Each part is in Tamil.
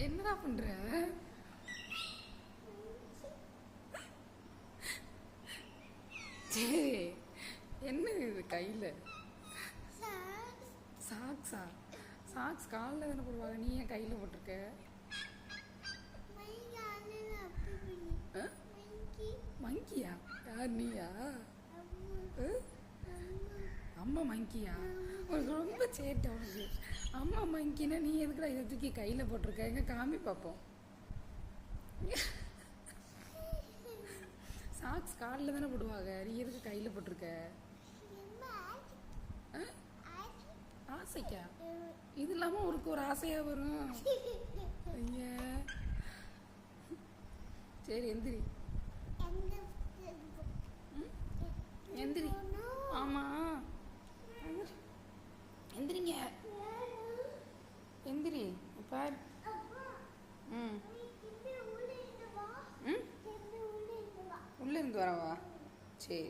என்னடா பண்ற? சரி, என்ன இது கையில்? சாக்ஸா? சாக்ஸ் காலில் தானே போடுவாங்க, நீ ஏன் கையில் போட்டிருக்க? மங்கியா? யார், நீயா? அம்மா மங்கியா? உனக்கு ரொம்ப சேட்டை உனக்கு. அம்மா மங்கினா நீ எதுக்குடா இதை தூக்கி கையில் போட்டிருக்க? எங்க காமி பார்ப்போம். சாக்ஸ் காலில் தானே போடுவாங்க, நீ எதுக்கு கையில் போட்டிருக்க? ஆசைக்கா? இது இல்லாமல் உனக்கு ஒரு ஆசையாக வரும். ஐயா, சரி எந்திரி. எந்திரி. ஆமாம், எந்திரிங்க. எந்திரி பார். ம் ம், உள்ளே இருந்து வரவா? சரி.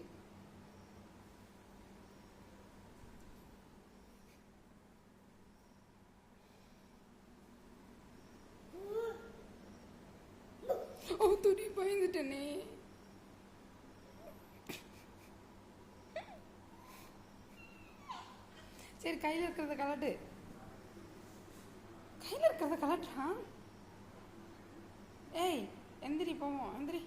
ஓ, துணி பயந்துட்டனே. சரி, கையில் இருக்கிறத கலட்டு. கையில் இருக்கிறத கலட்டுறான். ஏய், எந்திரி போவோம், எந்திரி.